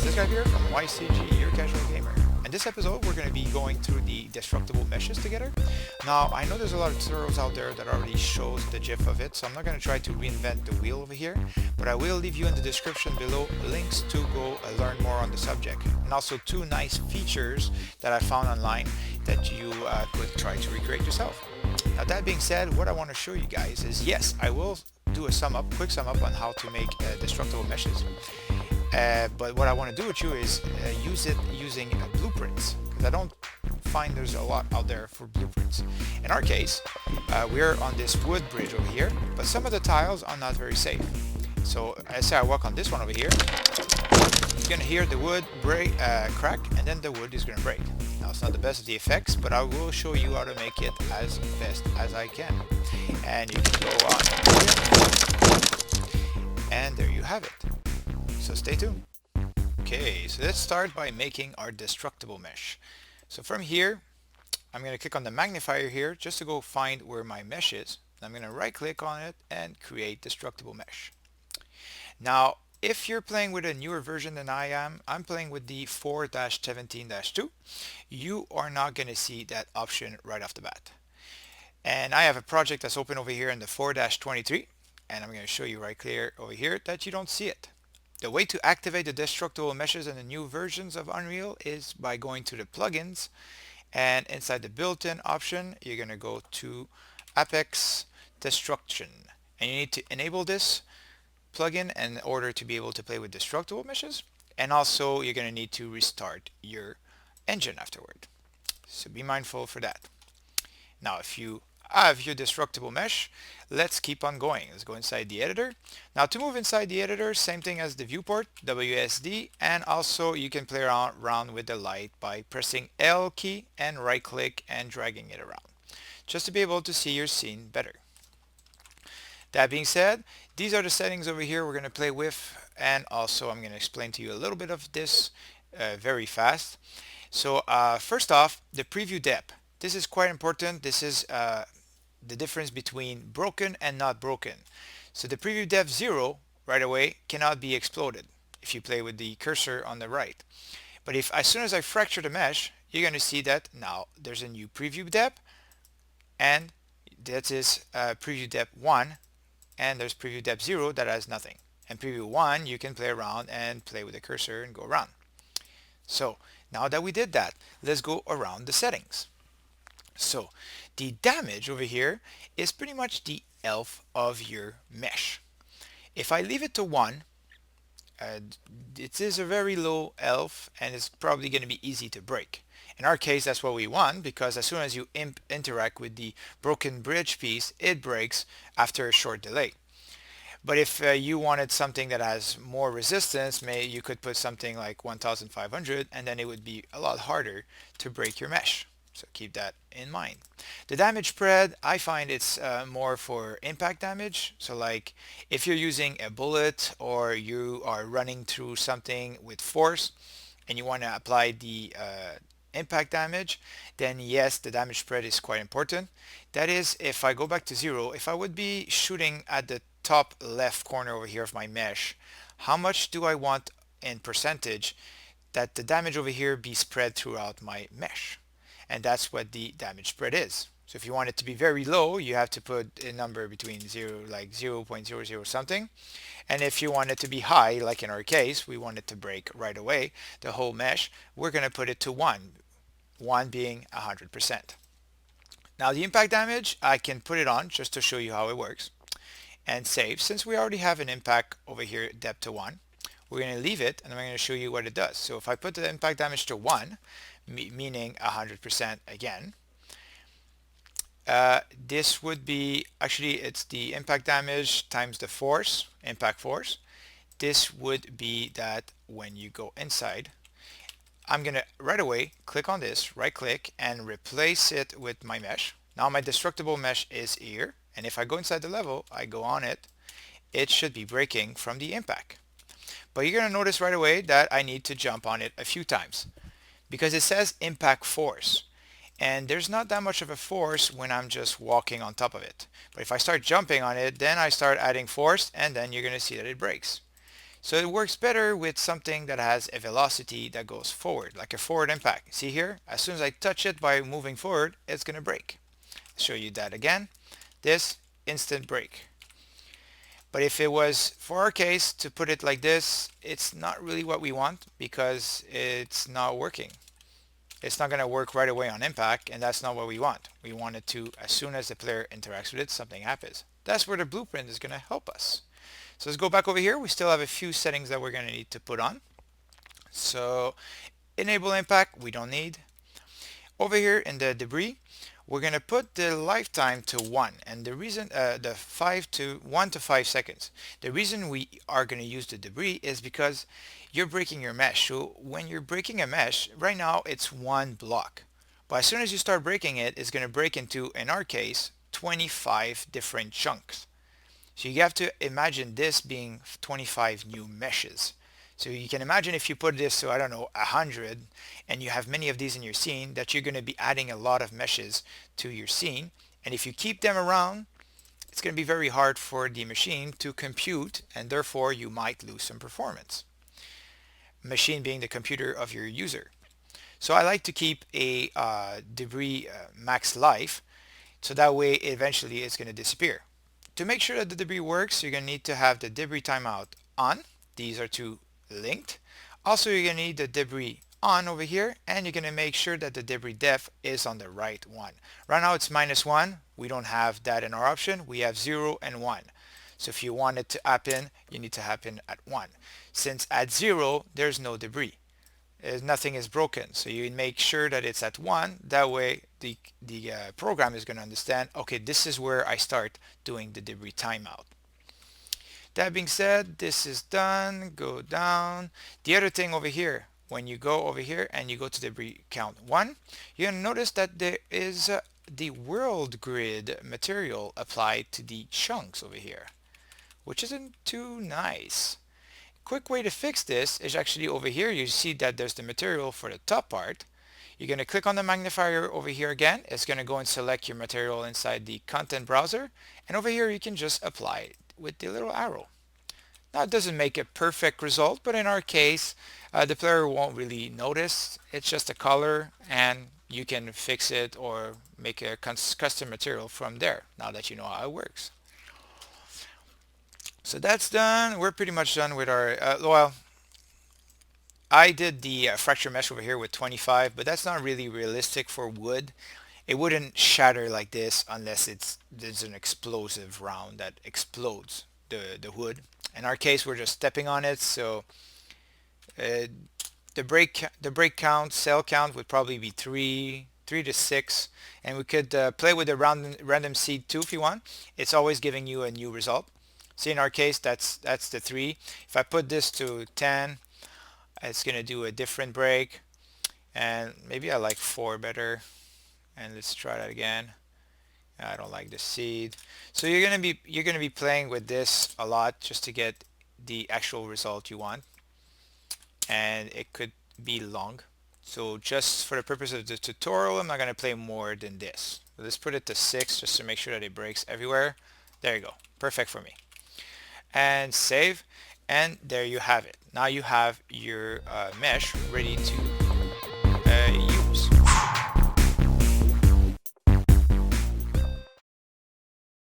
it's this guy here from YCG, Your Casual Gamer. In this episode, we're going to be going through the destructible meshes together. Now, I know there's a lot of tutorials out there that already shows the gif of it, so I'm not going to try to reinvent the wheel over here, but I will leave you in the description below links to go learn more on the subject, and also two nice features that I found online that you could try to recreate yourself. Now, that being said, what I want to show you guys is, yes, I will do a quick sum up on how to make destructible meshes. But what I want to do with you is use it using blueprints, because I don't find there's a lot out there for blueprints. In our case, we're on this wood bridge over here, but some of the tiles are not very safe. So let's say I walk on this one over here, you're going to hear the wood break, crack, and then the wood is going to break. Now, it's not the best of the effects, but I will show you how to make it as best as I can. And you can go on here, and there you have it. So stay tuned. Okay, so let's start by making our destructible mesh. So from here, I'm going to click on the magnifier here just to go find where my mesh is. I'm going to right click on it and create destructible mesh. Now, if you're playing with a newer version than I am, I'm playing with the 4-17-2, you are not going to see that option right off the bat. And I have a project that's open over here in the 4-23, and I'm going to show you right clear over here that you don't see it. The way to activate the destructible meshes in the new versions of Unreal is by going to the plugins, and inside the built-in option you're going to go to Apex Destruction, and you need to enable this plugin in order to be able to play with destructible meshes, and also you're going to need to restart your engine afterward, so be mindful for that. Now, if you have your destructible mesh, let's keep on going. Let's go inside the editor. Now, to move inside the editor, same thing as the viewport, WSD, and also you can play around with the light by pressing L key and right click and dragging it around just to be able to see your scene better. That being said, these are the settings over here we're going to play with, and also I'm going to explain to you a little bit of this very fast. So first off, the preview depth. This is quite important. This is the difference between broken and not broken. So the preview depth 0 right away cannot be exploded if you play with the cursor on the right. But if as soon as I fracture the mesh, you're going to see that now there's a new preview depth, and that is preview depth 1, and there's preview depth 0 that has nothing. And preview 1 you can play around and play with the cursor and go around. So now that we did that, let's go around the settings. So the damage over here is pretty much the health of your mesh. If I leave it to 1, it is a very low health and it's probably going to be easy to break. In our case, that's what we want, because as soon as you interact with the broken bridge piece, it breaks after a short delay. But if you wanted something that has more resistance, you could put something like 1500, and then it would be a lot harder to break your mesh. So keep that in mind. The damage spread, I find it's more for impact damage. So like if you're using a bullet or you are running through something with force and you want to apply the impact damage, then yes, the damage spread is quite important. That is, if I go back to 0, if I would be shooting at the top left corner over here of my mesh, how much do I want in percentage that the damage over here be spread throughout my mesh? And that's what the damage spread is. So if you want it to be very low, you have to put a number between 0, like 0.00 something. And if you want it to be high, like in our case, we want it to break right away, the whole mesh, we're going to put it to 1, 1 being 100%. Now the impact damage, I can put it on just to show you how it works and save. Since we already have an impact over here, depth to 1, we're going to leave it and I'm going to show you what it does. So if I put the impact damage to 1, meaning 100% again, this would be, actually it's the impact damage times the force, impact force. This would be that when you go inside, I'm gonna right away click on this, right click and replace it with my mesh. Now my destructible mesh is here, and if I go inside the level, I go on it, it should be breaking from the impact. But you're gonna notice right away that I need to jump on it a few times, because it says impact force, and there's not that much of a force when I'm just walking on top of it. But if I start jumping on it, then I start adding force, and then you're going to see that it breaks. So it works better with something that has a velocity that goes forward, like a forward impact. See here, as soon as I touch it by moving forward, it's going to break. I'll show you that again. This instant break. But if it was, for our case, to put it like this, it's not really what we want because it's not working. It's not going to work right away on impact, and that's not what we want. We want it to, as soon as the player interacts with it, something happens. That's where the blueprint is going to help us. So let's go back over here. We still have a few settings that we're going to need to put on. So enable impact, we don't need. Over here in the debris, we're going to put the lifetime to 1, and the reason the 1 to 5 seconds. The reason we are going to use the debris is because you're breaking your mesh. So when you're breaking a mesh, right now it's one block, but as soon as you start breaking it, it's going to break into, in our case, 25 different chunks. So you have to imagine this being 25 new meshes. So you can imagine if you put this to, I don't know, 100, and you have many of these in your scene, that you're going to be adding a lot of meshes to your scene. And if you keep them around, it's going to be very hard for the machine to compute, and therefore you might lose some performance. Machine being the computer of your user. So I like to keep a debris max life, so that way eventually it's going to disappear. To make sure that the debris works, you're going to need to have the debris timeout on. These are two linked. Also, you're going to need the debris on over here, and you're going to make sure that the debris depth is on the right one. Right now it's -1. We don't have that in our option. We have 0 and 1. So if you want it to happen, you need to happen at 1. Since at 0, there's no debris. Nothing is broken. So you make sure that it's at 1. That way the program is going to understand, okay, this is where I start doing the debris timeout. That being said, this is done. Go down. The other thing over here, when you go over here and you go to debris count 1, you're going to notice that there is the world grid material applied to the chunks over here, which isn't too nice. Quick way to fix this is actually over here. You see that there's the material for the top part. You're going to click on the magnifier over here again. It's going to go and select your material inside the content browser, and over here you can just apply it with the little arrow. Now it doesn't make a perfect result, but in our case the player won't really notice. It's just a color, and you can fix it or make a custom material from there now that you know how it works. So that's done. We're pretty much done with our well, I did the fracture mesh over here with 25, but that's not really realistic for wood. It wouldn't shatter like this unless there's an explosive round that explodes the wood. In our case, we're just stepping on it, so the break count, cell count would probably be 3 to 6, and we could play with the random seed too if you want. It's always giving you a new result. See, in our case, that's the 3. If I put this to 10, it's gonna do a different break, and maybe I like 4 better. And let's try that again. I don't like the seed. So you're gonna be playing with this a lot just to get the actual result you want, and it could be long. So just for the purpose of the tutorial, I'm not gonna play more than this. So let's put it to 6 just to make sure that it breaks everywhere. There you go, perfect for me. And save, and there you have it. Now you have your mesh ready to